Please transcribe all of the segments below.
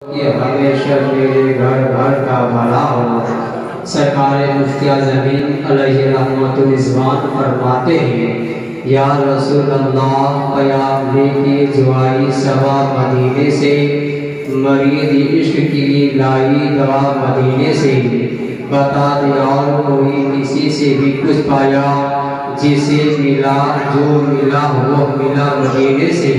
کہ ہمیشہ میرے گھر گھر کا بھلا ہو۔ سرکار مفتی زمین علیہ رحمت الرضوان فرماتے ہیں یا رسول اللہ پیام لے کے جوائی سوا مدینے سے، مرید عشق کی لائی دوا مدینے سے، بتا دیا اور کوئی کسی سے بھی کچھ پایا، جسے ملا جو ملا وہ ملا مدینے سے۔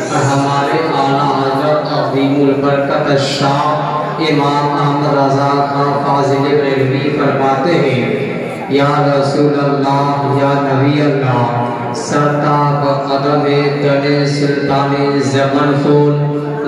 اور ہمارے اعلیٰ حضرت عظیم البرکت الشاہ امام احمد رضا خان فاضل بریلوی فرماتے ہیں یا رسول اللہ یا نبی اللہ، سرتاب قدم تن سلطان زمن پھول،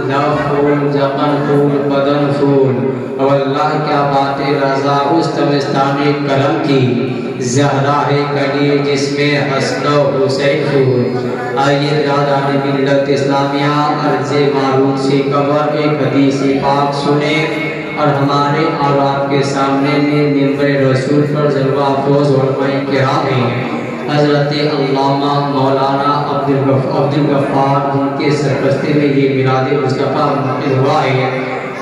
لب پھول زمن پھول بدن پھول، اور اللہ کیا بات رضا اس تمستان کرم کی، زہرا ہے کلی جس میں حسن و حسین پھول۔ آئیے دادان ملت اسلامیہ عرض معروف سے قبر ایک حدیث پاک سنیں اور ہمارے اور آپ کے سامنے منبر رسول پر جلوہ افروز علماء کرام ہیں۔ حضرت علامہ مولانا عبدالغفار جن کے سرپرستی میں یہ میلاد مصطفیٰ منعقد ہوا ہے،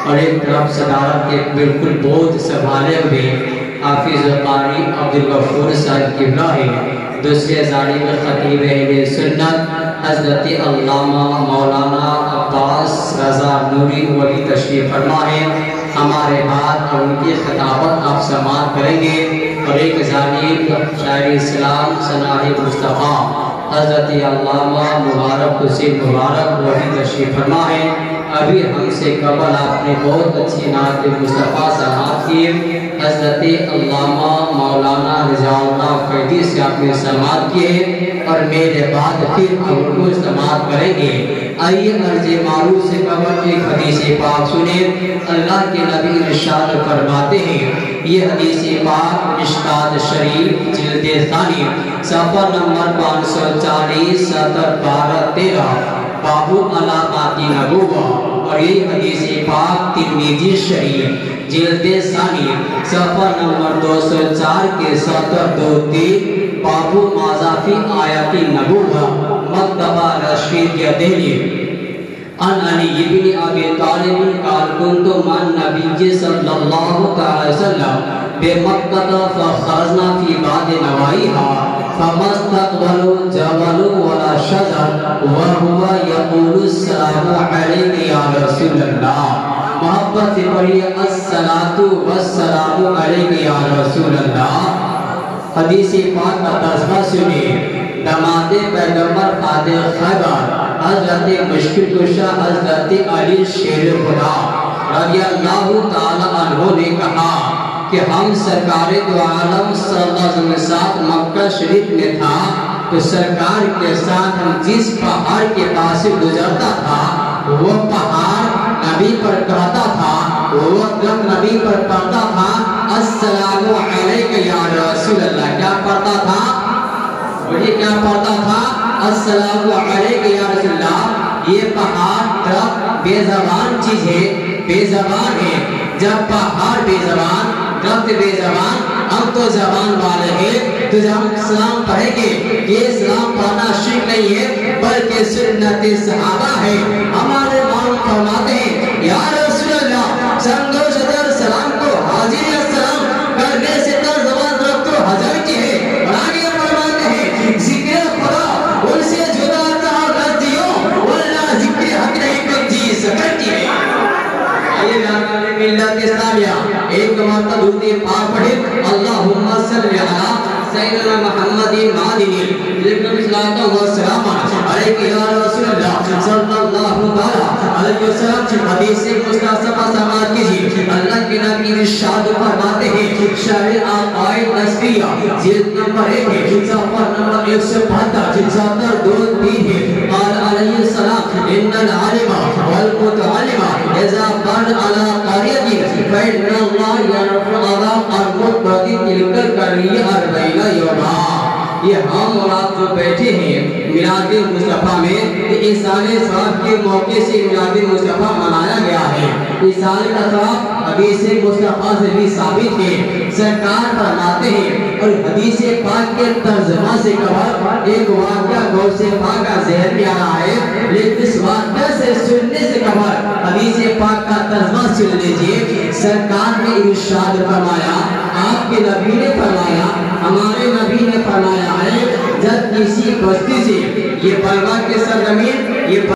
اور ایک طرف صدارت کے بالکل بوجھ سنبھالے ہوئے حافظ قاری عبدالغفور صاحب قبلہ ہے، دوسرے جانب خطیب اہل سنت حضرت علامہ مولانا عباس رضا نوری ولی تشریف فرما ہے۔ ہمارے ہاتھ اور ان کی خطابت آپ سماعت کریں گے، اور ایک جانب شاعر اسلام ثناء مصطفیٰ حضرت علامہ مبارک حسین مبارک ولی تشریف فرما ہے۔ ابھی ہم سے قبل آپ نے بہت اچھی نعت مصطفیٰ سماعت کی، حضرت علامہ مولانا رضا اللہ فیضی سے آپ نے سماعت کیے، اور میرے بعد پھر ہم ان کو سماعت کریں گے۔ آئیے عرض معروف سے قبل ایک حدیث پاک سنیں۔ اللہ کے نبی ارشاد فرماتے ہیں، یہ حدیث پاک مشکات شریف جلد ثانی صفحہ نمبر 540 سطر 12-13 بابو علامات نبوہ، اور یہ حدیث پاک ترمذی شریف جلد ثانی صفحہ نمبر 204 کے سطر 2-3 بابو ماذا فی آیات نبوہ مکتبہ رشید دہلی۔ ان علی بن ابی طالب قال كنت مع النبي صلی اللہ علیہ وسلم بمکہ فخرجنا فی بعض نواحیها فما استقبلوا جبل ولا شجر وهو يقول السلام علیک یا رسول اللہ، محبت سے پڑھیے الصلاۃ والسلام علیک یا رسول اللہ۔ حدیث پاک کا ترجمہ سنیے۔ داماد پیغمبر فاتح خیبر حضرت مشکل کشا حضرت علی شیر خدا رضی اللہ تعالی عنہ نے کہا کہ ہم سرکار دو عالم صلی اللہ علیہ وسلم مکہ شریف میں تھا، تو سرکار کے ساتھ ہم جس پہاڑ کے پاس سے گزرتا تھا، وہ پہاڑ نبی پر کہتا تھا، وہ دم نبی پر پڑھتا تھا السلام علیک یا رسول اللہ۔ کیا پڑھتا تھا؟ وہی کیا پڑھتا تھا؟ السلام علیک یا رسول اللہ۔ یہ پہاڑ درخت بے زبان چیز ہے، بے زبان ہے۔ جب پہاڑ بے زبان، درخت بے زبان، ہم تو زبان والے ہیں، تو جب ہم سلام پڑھیں گے، یہ سلام پڑھنا شرک نہیں ہے بلکہ سنت صحابہ ہے۔ ہمارے امام فرماتے ہیں یا رسول اللہ سمجھو صدر سلام کو حاضر السلام کرنے سے در زبان رکھ تو حضر کی ہے، اور آگے فرماتے ہیں ذکر خدا ان سے جدا تھا غلطیوں واللہ ذکر حق نہیں کر جی سکتی ہے۔ آئیے دادان ملت اسلامیہ ایک مرتبہ درود پاک پڑھیں اللہم صلی علی سیدنا محمد مادنی لیکن صلاۃ و سلام علیک یا رسول اللہ صلی اللہ علیہ وسلم۔ حدیث مصطفیٰ سماعت کیجیے۔ اللہ کے نبی ارشاد فرماتے ہیں شرح عقائد نسبیہ جلد نمبر 1 صفحہ نمبر 172 سطر 2-3 ہے۔ قال علیہ السلام ان العالم والمتعلم اذا بن على قرية فإن الله يرفع المتقي تلك القرية 40 يوما۔ یہ ہم اور آپ جو بیٹھے ہیں میلاد مصطفیٰ میں، اس سال ثواب کے موقع سے میلاد مصطفیٰ منایا گیا ہے۔ اس سال کا ثواب حدیث مصطفیٰ سے بھی ثابت ہے۔ سرکار فرماتے ہیں اور حدیث پاک کے ترجمہ سے قبل ایک واقعہ غوث پاک کا ذہن میں آ رہا ہے، لیکن اس واقعہ سے سننے سے قبل حدیث پاک کا ترجمہ سن لیجئے۔ سرکار نے ارشاد فرمایا، آپ کے نبی نے فرمایا، ہمارے نبی نے فرمایا ہے، جب کسی بستی سے یہ بلوا کے سرزمین یہ